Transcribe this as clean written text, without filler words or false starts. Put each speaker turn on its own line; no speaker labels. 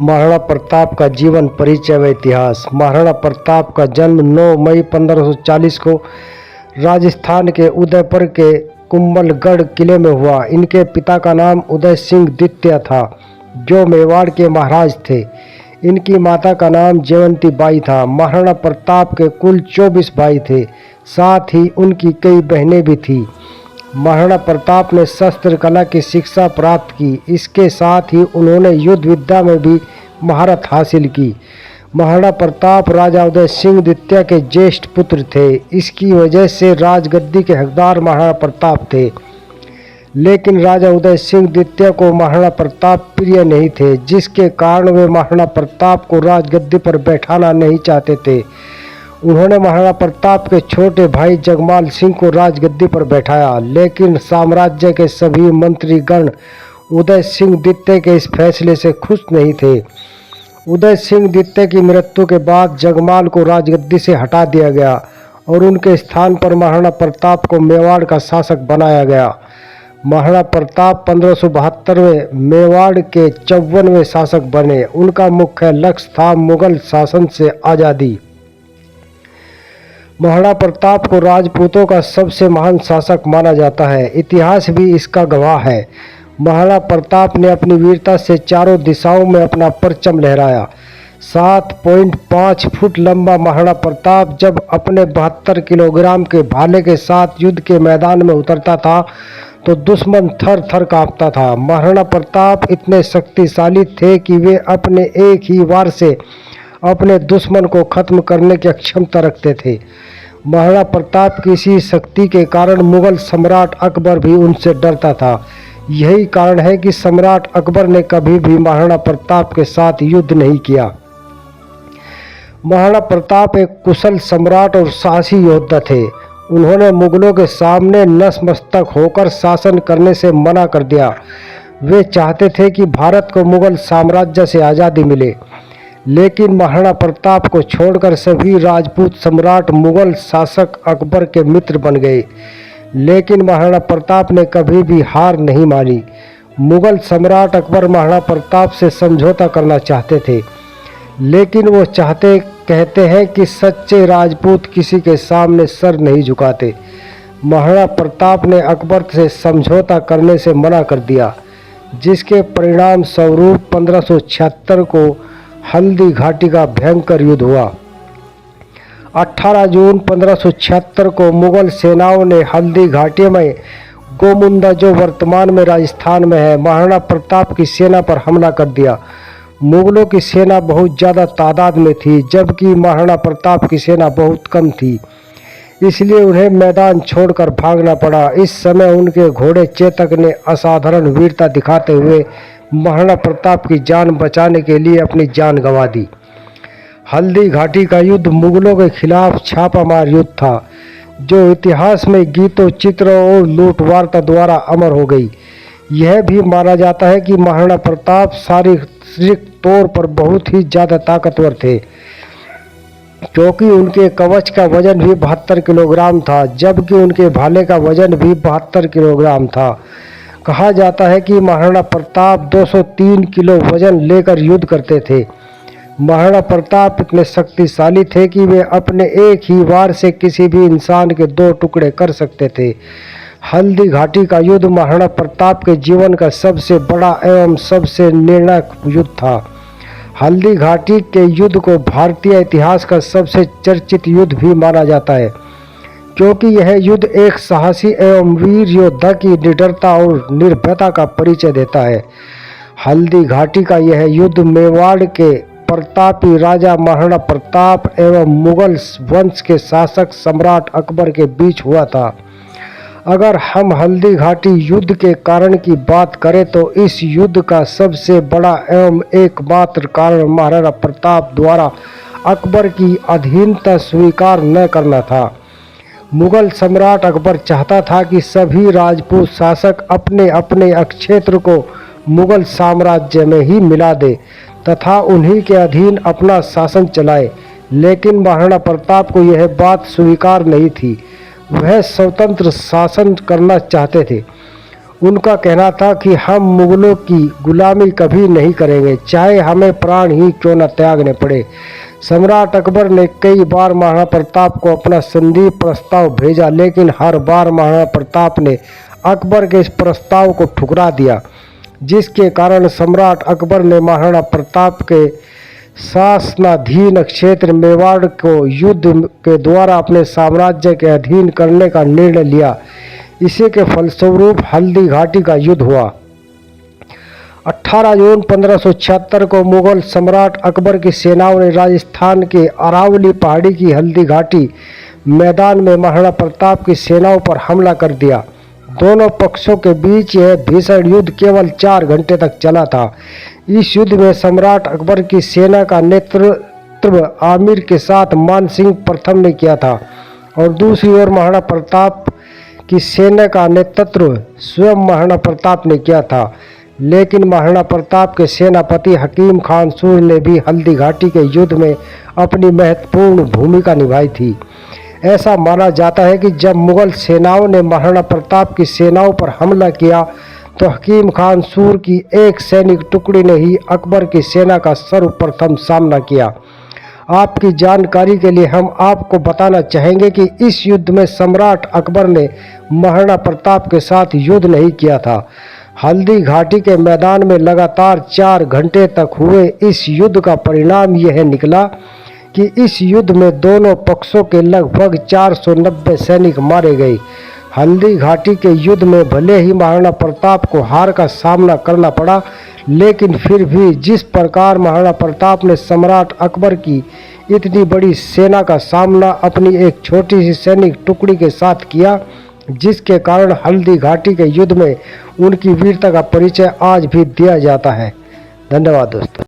महाराणा प्रताप का जीवन परिचय व इतिहास। महाराणा प्रताप का जन्म 9 मई 1540 को राजस्थान के उदयपुर के कुंभलगढ़ किले में हुआ। इनके पिता का नाम उदय सिंह द्वितीय था, जो मेवाड़ के महाराज थे। इनकी माता का नाम जयवंती बाई था। महाराणा प्रताप के कुल 24 भाई थे, साथ ही उनकी कई बहनें भी थीं। महाराणा प्रताप ने शस्त्र कला की शिक्षा प्राप्त की। इसके साथ ही उन्होंने युद्ध विद्या में भी महारत हासिल की। महाराणा प्रताप राजा उदय सिंह द्वितीय के ज्येष्ठ पुत्र थे। इसकी वजह से राजगद्दी के हकदार महाराणा प्रताप थे, लेकिन राजा उदय सिंह द्वितीय को महाराणा प्रताप प्रिय नहीं थे, जिसके कारण वे महाराणा प्रताप को राजगद्दी पर बैठाना नहीं चाहते थे। उन्होंने महाराणा प्रताप के छोटे भाई जगमाल सिंह को राजगद्दी पर बैठाया, लेकिन साम्राज्य के सभी मंत्रीगण उदय सिंह द्वितीय के इस फैसले से खुश नहीं थे। उदय सिंह द्वितीय की मृत्यु के बाद जगमाल को राजगद्दी से हटा दिया गया और उनके स्थान पर महाराणा प्रताप को मेवाड़ का शासक बनाया गया। महाराणा प्रताप 1572 में मेवाड़ के 54वें शासक बने। उनका मुख्य लक्ष्य था मुगल शासन से आज़ादी। महाराणा प्रताप को राजपूतों का सबसे महान शासक माना जाता है। इतिहास भी इसका गवाह है। महाराणा प्रताप ने अपनी वीरता से चारों दिशाओं में अपना परचम लहराया। 7.5 फुट लंबा महाराणा प्रताप जब अपने 72 किलोग्राम के भाले के साथ युद्ध के मैदान में उतरता था तो दुश्मन थर थर कांपता था। महाराणा प्रताप इतने शक्तिशाली थे कि वे अपने एक ही वार से अपने दुश्मन को खत्म करने की क्षमता रखते थे। महाराणा प्रताप की इसी शक्ति के कारण मुगल सम्राट अकबर भी उनसे डरता था। यही कारण है कि सम्राट अकबर ने कभी भी महाराणा प्रताप के साथ युद्ध नहीं किया। महाराणा प्रताप एक कुशल सम्राट और साहसी योद्धा थे। उन्होंने मुगलों के सामने नतमस्तक होकर शासन करने से मना कर दिया। वे चाहते थे कि भारत को मुगल साम्राज्य से आज़ादी मिले, लेकिन महाराणा प्रताप को छोड़कर सभी राजपूत सम्राट मुगल शासक अकबर के मित्र बन गए। लेकिन महाराणा प्रताप ने कभी भी हार नहीं मानी। मुगल सम्राट अकबर महाराणा प्रताप से समझौता करना चाहते थे, लेकिन वो कहते हैं कि सच्चे राजपूत किसी के सामने सर नहीं झुकाते। महाराणा प्रताप ने अकबर से समझौता करने से मना कर दिया, जिसके परिणाम स्वरूप 1576 को हल्दी घाटी का भयंकर युद्ध हुआ। 18 जून 1576 को मुगल सेनाओं ने हल्दी घाटी में गोमुंदा, जो वर्तमान में राजस्थान में है, महाराणा प्रताप की सेना पर हमला कर दिया। मुगलों की सेना बहुत ज़्यादा तादाद में थी, जबकि महाराणा प्रताप की सेना बहुत कम थी, इसलिए उन्हें मैदान छोड़कर भागना पड़ा। इस समय उनके घोड़े चेतक ने असाधारण वीरता दिखाते हुए महाराणा प्रताप की जान बचाने के लिए अपनी जान गंवा दी। हल्दी घाटी का युद्ध मुगलों के खिलाफ छापामार युद्ध था, जो इतिहास में गीतों, चित्रों और लूटवार्ता द्वारा अमर हो गई। यह भी माना जाता है कि महाराणा प्रताप शारीरिक तौर पर बहुत ही ज़्यादा ताकतवर थे, क्योंकि उनके कवच का वजन भी 72 किलोग्राम था, जबकि उनके भाले का वजन भी 72 किलोग्राम था। कहा जाता है कि महाराणा प्रताप 203 किलो वजन लेकर युद्ध करते थे। महाराणा प्रताप इतने शक्तिशाली थे कि वे अपने एक ही वार से किसी भी इंसान के 2 टुकड़े कर सकते थे। हल्दी घाटी का युद्ध महाराणा प्रताप के जीवन का सबसे बड़ा एवं सबसे निर्णायक युद्ध था। हल्दी घाटी के युद्ध को भारतीय इतिहास का सबसे चर्चित युद्ध भी माना जाता है, क्योंकि यह युद्ध एक साहसी एवं वीर योद्धा की निडरता और निर्भयता का परिचय देता है। हल्दी घाटी का यह युद्ध मेवाड़ के प्रतापी राजा महाराणा प्रताप एवं मुगल वंश के शासक सम्राट अकबर के बीच हुआ था। अगर हम हल्दी घाटी युद्ध के कारण की बात करें तो इस युद्ध का सबसे बड़ा एवं एकमात्र कारण महाराणा प्रताप द्वारा अकबर की अधीनता स्वीकार न करना था। मुगल सम्राट अकबर चाहता था कि सभी राजपूत शासक अपने अपने क्षेत्र को मुगल साम्राज्य में ही मिला दे तथा उन्हीं के अधीन अपना शासन चलाए, लेकिन महाराणा प्रताप को यह बात स्वीकार नहीं थी। वह स्वतंत्र शासन करना चाहते थे। उनका कहना था कि हम मुगलों की गुलामी कभी नहीं करेंगे, चाहे हमें प्राण ही क्यों न त्यागने पड़े। सम्राट अकबर ने कई बार महाराणा प्रताप को अपना संधि प्रस्ताव भेजा, लेकिन हर बार महाराणा प्रताप ने अकबर के इस प्रस्ताव को ठुकरा दिया, जिसके कारण सम्राट अकबर ने महाराणा प्रताप के शासनाधीन क्षेत्र मेवाड़ को युद्ध के द्वारा अपने साम्राज्य के अधीन करने का निर्णय लिया। इसी के फलस्वरूप हल्दी घाटी का युद्ध हुआ। 18 जून 1576 को मुगल सम्राट अकबर की सेनाओं ने राजस्थान के अरावली पहाड़ी की हल्दी घाटी मैदान में महाराणा प्रताप की सेनाओं पर हमला कर दिया। दोनों पक्षों के बीच यह भीषण युद्ध केवल 4 घंटे तक चला था। इस युद्ध में सम्राट अकबर की सेना का नेतृत्व आमिर के साथ मान सिंह प्रथम ने किया था और दूसरी ओर महाराणा प्रताप की सेना का नेतृत्व स्वयं महाराणा प्रताप ने किया था। लेकिन महाराणा प्रताप के सेनापति हकीम खान सूर ने भी हल्दी घाटी के युद्ध में अपनी महत्वपूर्ण भूमिका निभाई थी। ऐसा माना जाता है कि जब मुगल सेनाओं ने महाराणा प्रताप की सेनाओं पर हमला किया तो हकीम खान सूर की एक सैनिक टुकड़ी ने ही अकबर की सेना का सर्वप्रथम सामना किया। आपकी जानकारी के लिए हम आपको बताना चाहेंगे कि इस युद्ध में सम्राट अकबर ने महाराणा प्रताप के साथ युद्ध नहीं किया था। हल्दी घाटी के मैदान में लगातार 4 घंटे तक हुए इस युद्ध का परिणाम यह निकला कि इस युद्ध में दोनों पक्षों के लगभग 490 सैनिक मारे गए। हल्दी घाटी के युद्ध में भले ही महाराणा प्रताप को हार का सामना करना पड़ा, लेकिन फिर भी जिस प्रकार महाराणा प्रताप ने सम्राट अकबर की इतनी बड़ी सेना का सामना अपनी एक छोटी सी सैनिक टुकड़ी के साथ किया, जिसके कारण हल्दी घाटी के युद्ध में उनकी वीरता का परिचय आज भी दिया जाता है। धन्यवाद दोस्तों।